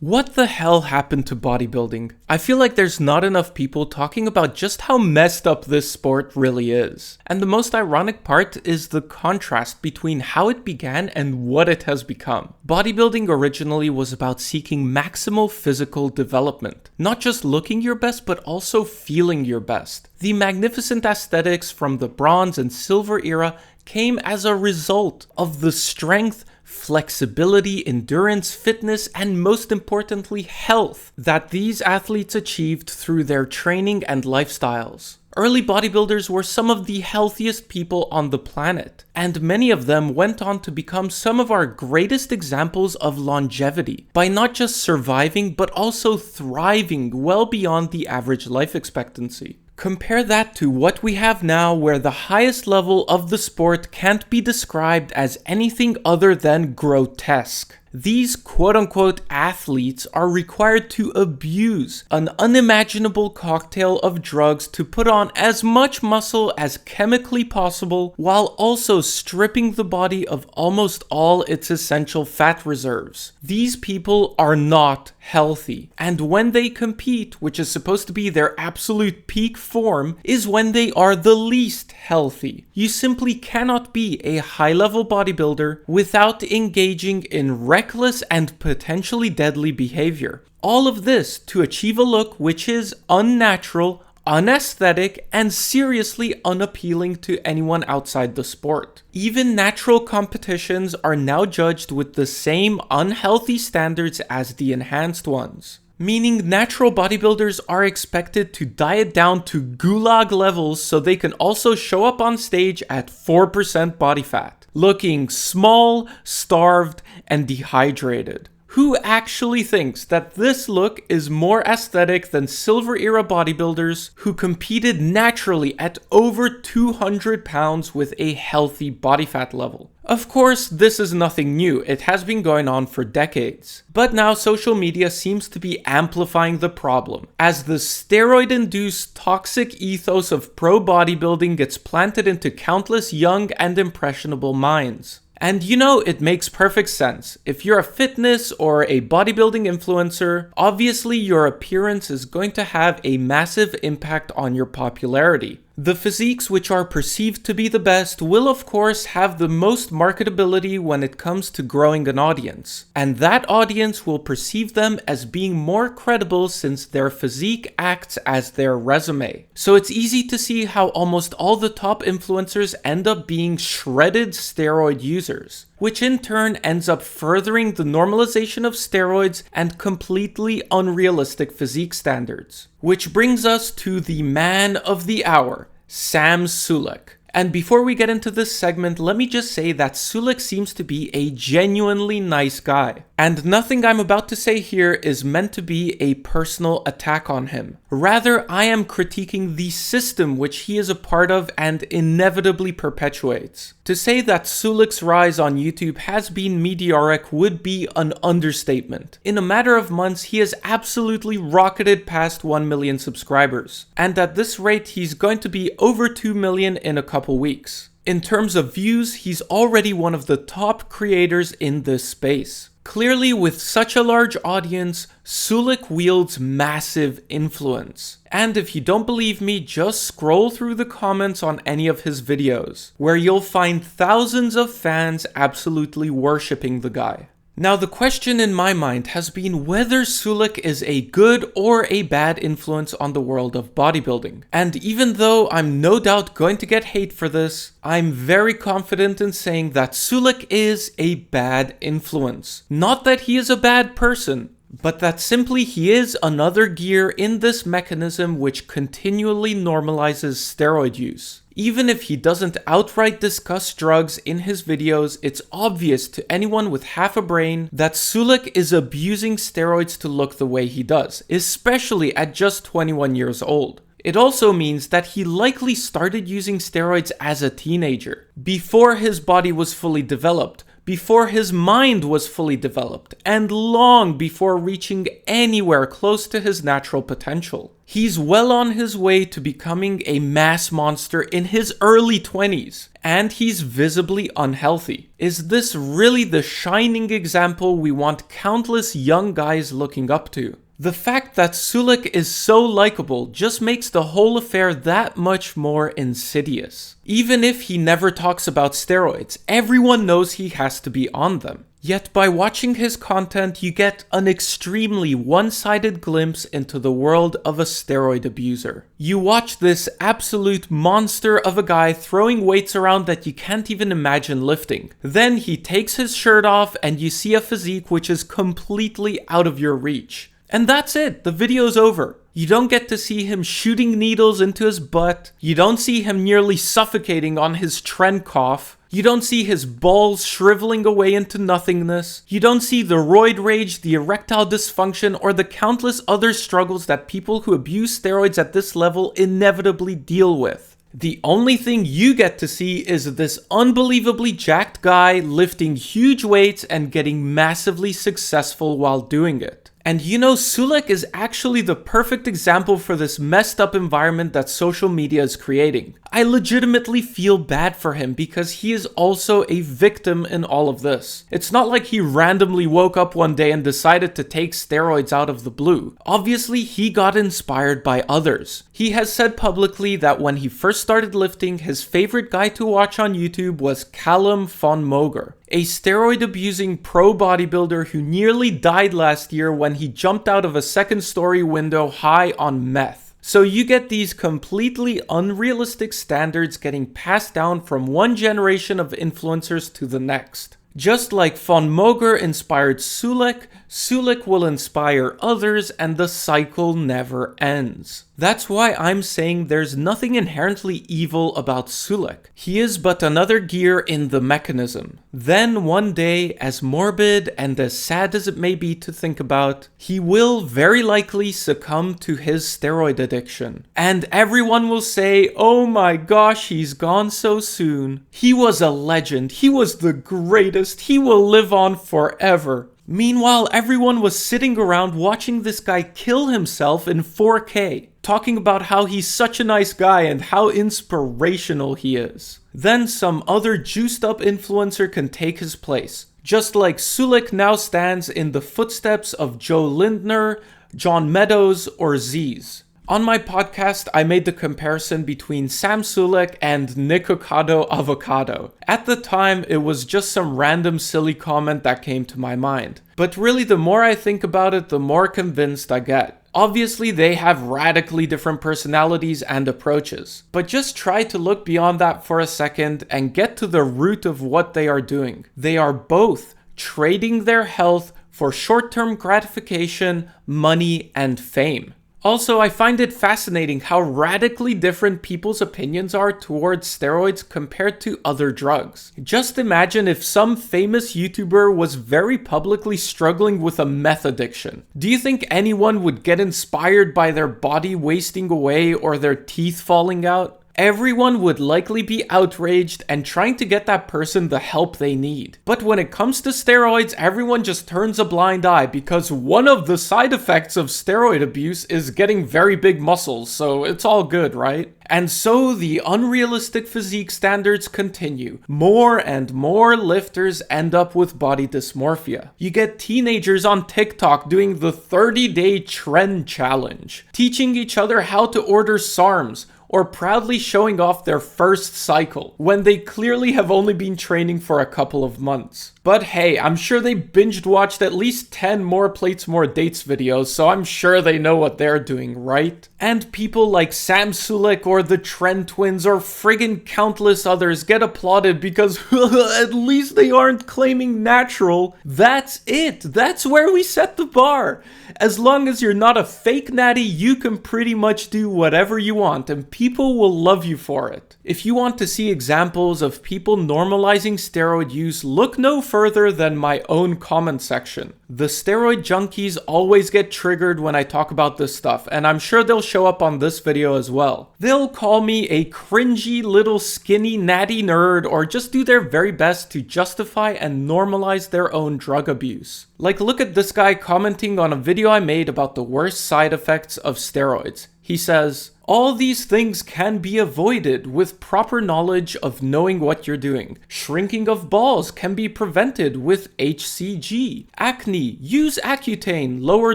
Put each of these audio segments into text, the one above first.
What the hell happened to bodybuilding? I feel like there's not enough people talking about just how messed up this sport really is. And the most ironic part is the contrast between how it began and what it has become. Bodybuilding originally was about seeking maximal physical development. Not just looking your best, but also feeling your best. The magnificent aesthetics from the Bronze and Silver era came as a result of the strength, flexibility, endurance, fitness, and most importantly, health that these athletes achieved through their training and lifestyles. Early bodybuilders were some of the healthiest people on the planet, and many of them went on to become some of our greatest examples of longevity by not just surviving but also thriving well beyond the average life expectancy. Compare that to what we have now, where the highest level of the sport can't be described as anything other than grotesque. These quote-unquote athletes are required to abuse an unimaginable cocktail of drugs to put on as much muscle as chemically possible, while also stripping the body of almost all its essential fat reserves. These people are not healthy, and when they compete, which is supposed to be their absolute peak form, is when they are the least healthy. You simply cannot be a high-level bodybuilder without engaging in reckless and potentially deadly behavior. All of this to achieve a look which is unnatural, unaesthetic, and seriously unappealing to anyone outside the sport. Even natural competitions are now judged with the same unhealthy standards as the enhanced ones. Meaning natural bodybuilders are expected to diet down to gulag levels so they can also show up on stage at 4% body fat, looking small, starved, and dehydrated. Who actually thinks that this look is more aesthetic than Silver Era bodybuilders who competed naturally at over 200 pounds with a healthy body fat level? Of course, this is nothing new, it has been going on for decades. But now social media seems to be amplifying the problem, as the steroid-induced toxic ethos of pro bodybuilding gets planted into countless young and impressionable minds. And you know, it makes perfect sense. If you're a fitness or a bodybuilding influencer, obviously your appearance is going to have a massive impact on your popularity. The physiques which are perceived to be the best will of course have the most marketability when it comes to growing an audience, and that audience will perceive them as being more credible since their physique acts as their resume. So it's easy to see how almost all the top influencers end up being shredded steroid users, which in turn ends up furthering the normalization of steroids and completely unrealistic physique standards. Which brings us to the man of the hour, Sam Sulek. And before we get into this segment, let me just say that Sulek seems to be a genuinely nice guy. And nothing I'm about to say here is meant to be a personal attack on him. Rather, I am critiquing the system which he is a part of and inevitably perpetuates. To say that Sulek's rise on YouTube has been meteoric would be an understatement. In a matter of months, he has absolutely rocketed past 1 million subscribers. And at this rate, he's going to be over 2 million in a couple weeks. In terms of views, he's already one of the top creators in this space. Clearly, with such a large audience, Sulek wields massive influence. And if you don't believe me, just scroll through the comments on any of his videos, where you'll find thousands of fans absolutely worshipping the guy. Now, the question in my mind has been whether Sulek is a good or a bad influence on the world of bodybuilding. And even though I'm no doubt going to get hate for this, I'm very confident in saying that Sulek is a bad influence. Not that he is a bad person, but that simply he is another gear in this mechanism which continually normalizes steroid use. Even if he doesn't outright discuss drugs in his videos, it's obvious to anyone with half a brain that Sulek is abusing steroids to look the way he does, especially at just 21 years old. It also means that he likely started using steroids as a teenager, before his body was fully developed, before his mind was fully developed, and long before reaching anywhere close to his natural potential. He's well on his way to becoming a mass monster in his early 20s, and he's visibly unhealthy. Is this really the shining example we want countless young guys looking up to? The fact that Sulek is so likable just makes the whole affair that much more insidious. Even if he never talks about steroids, everyone knows he has to be on them. Yet by watching his content, you get an extremely one-sided glimpse into the world of a steroid abuser. You watch this absolute monster of a guy throwing weights around that you can't even imagine lifting. Then he takes his shirt off and you see a physique which is completely out of your reach. And that's it, the video's over. You don't get to see him shooting needles into his butt. You don't see him nearly suffocating on his trend cough. You don't see his balls shriveling away into nothingness. You don't see the roid rage, the erectile dysfunction, or the countless other struggles that people who abuse steroids at this level inevitably deal with. The only thing you get to see is this unbelievably jacked guy lifting huge weights and getting massively successful while doing it. And you know, Sulek is actually the perfect example for this messed up environment that social media is creating. I legitimately feel bad for him because he is also a victim in all of this. It's not like he randomly woke up one day and decided to take steroids out of the blue. Obviously, he got inspired by others. He has said publicly that when he first started lifting, his favorite guy to watch on YouTube was Callum von Moger, a steroid-abusing pro bodybuilder who nearly died last year when he jumped out of a second-story window high on meth. So you get these completely unrealistic standards getting passed down from one generation of influencers to the next. Just like von Moger inspired Sulek, Sulek will inspire others and the cycle never ends. That's why I'm saying there's nothing inherently evil about Sulek. He is but another gear in the mechanism. Then one day, as morbid and as sad as it may be to think about, he will very likely succumb to his steroid addiction. And everyone will say, oh my gosh, he's gone so soon. He was a legend. He was the greatest. He will live on forever. Meanwhile, everyone was sitting around watching this guy kill himself in 4K, talking about how he's such a nice guy and how inspirational he is. Then some other juiced up influencer can take his place, just like Sulek now stands in the footsteps of Joe Lindner, John Meadows, or Z's. On my podcast, I made the comparison between Sam Sulek and Nikocado Avocado. At the time, it was just some random silly comment that came to my mind. But really, the more I think about it, the more convinced I get. Obviously, they have radically different personalities and approaches. But just try to look beyond that for a second and get to the root of what they are doing. They are both trading their health for short-term gratification, money, and fame. Also, I find it fascinating how radically different people's opinions are towards steroids compared to other drugs. Just imagine if some famous YouTuber was very publicly struggling with a meth addiction. Do you think anyone would get inspired by their body wasting away or their teeth falling out? Everyone would likely be outraged and trying to get that person the help they need. But when it comes to steroids, everyone just turns a blind eye because one of the side effects of steroid abuse is getting very big muscles, so it's all good, right? And so the unrealistic physique standards continue. More and more lifters end up with body dysmorphia. You get teenagers on TikTok doing the 30-day trend challenge, teaching each other how to order SARMs, or proudly showing off their first cycle, when they clearly have only been training for a couple of months. But hey, I'm sure they binged watched at least 10 More Plates More Dates videos, so I'm sure they know what they're doing, right? And people like Sam Sulek or the Trend Twins or friggin' countless others get applauded because at least they aren't claiming natural. That's it. That's where we set the bar. As long as you're not a fake natty, you can pretty much do whatever you want, and people will love you for it. If you want to see examples of people normalizing steroid use, look no further than my own comment section. The steroid junkies always get triggered when I talk about this stuff, and I'm sure they'll show up on this video as well. They'll call me a cringy little skinny natty nerd, or just do their very best to justify and normalize their own drug abuse. Like, look at this guy commenting on a video I made about the worst side effects of steroids. He says, "All these things can be avoided with proper knowledge of knowing what you're doing. Shrinking of balls can be prevented with HCG. Acne, use Accutane, lower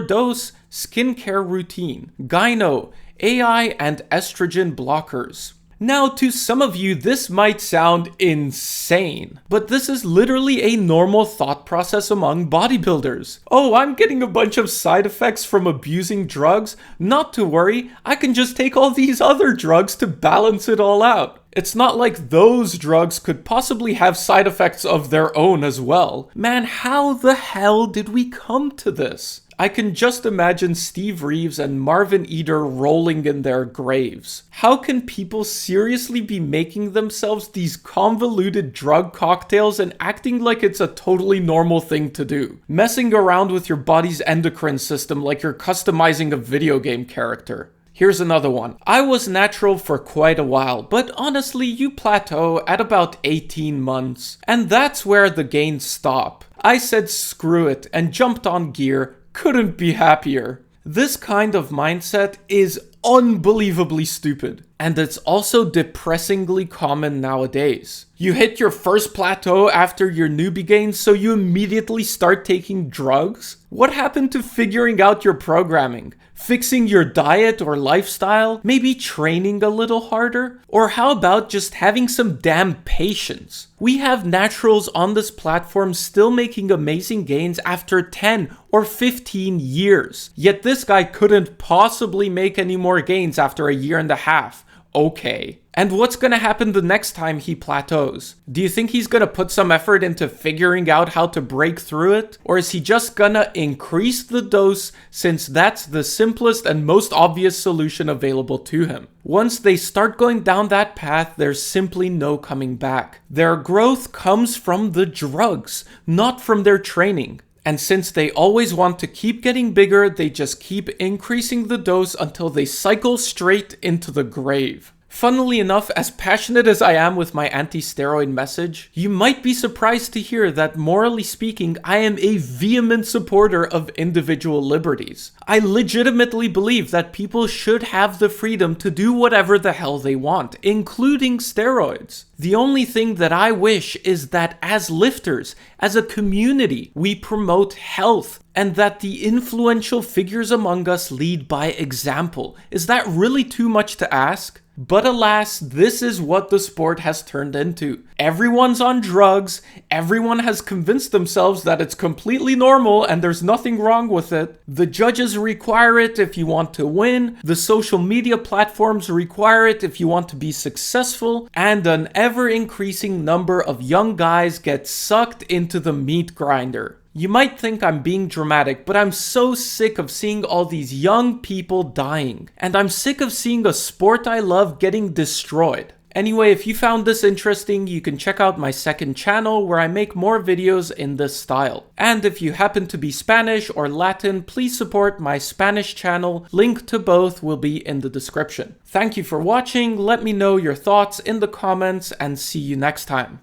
dose, skincare routine. Gyno, AI and estrogen blockers." Now, to some of you, this might sound insane, but this is literally a normal thought process among bodybuilders. Oh, I'm getting a bunch of side effects from abusing drugs? Not to worry, I can just take all these other drugs to balance it all out. It's not like those drugs could possibly have side effects of their own as well. Man, how the hell did we come to this? I can just imagine Steve Reeves and Marvin Eder rolling in their graves. How can people seriously be making themselves these convoluted drug cocktails and acting like it's a totally normal thing to do? Messing around with your body's endocrine system like you're customizing a video game character. Here's another one. I was natural for quite a while, but honestly, you plateau at about 18 months. And that's where the gains stop. I said screw it and jumped on gear. Couldn't be happier. This kind of mindset is unbelievably stupid, and it's also depressingly common nowadays. You hit your first plateau after your newbie gains, so you immediately start taking drugs? What happened to figuring out your programming? Fixing your diet or lifestyle? Maybe training a little harder? Or how about just having some damn patience? We have naturals on this platform still making amazing gains after 10 or 15 years. Yet this guy couldn't possibly make any more gains after a year and a half. Okay. And what's gonna happen the next time he plateaus? Do you think he's gonna put some effort into figuring out how to break through it? Or is he just gonna increase the dose since that's the simplest and most obvious solution available to him? Once they start going down that path, there's simply no coming back. Their growth comes from the drugs, not from their training. And since they always want to keep getting bigger, they just keep increasing the dose until they cycle straight into the grave. Funnily enough, as passionate as I am with my anti-steroid message, you might be surprised to hear that morally speaking, I am a vehement supporter of individual liberties. I legitimately believe that people should have the freedom to do whatever the hell they want, including steroids. The only thing that I wish is that as lifters, as a community, we promote health and that the influential figures among us lead by example. Is that really too much to ask? But alas, this is what the sport has turned into. Everyone's on drugs, everyone has convinced themselves that it's completely normal and there's nothing wrong with it. The judges require it if you want to win, the social media platforms require it if you want to be successful, and an ever-increasing number of young guys get sucked into the meat grinder. You might think I'm being dramatic, but I'm so sick of seeing all these young people dying. And I'm sick of seeing a sport I love getting destroyed. Anyway, if you found this interesting, you can check out my second channel where I make more videos in this style. And if you happen to be Spanish or Latin, please support my Spanish channel. Link to both will be in the description. Thank you for watching. Let me know your thoughts in the comments and see you next time.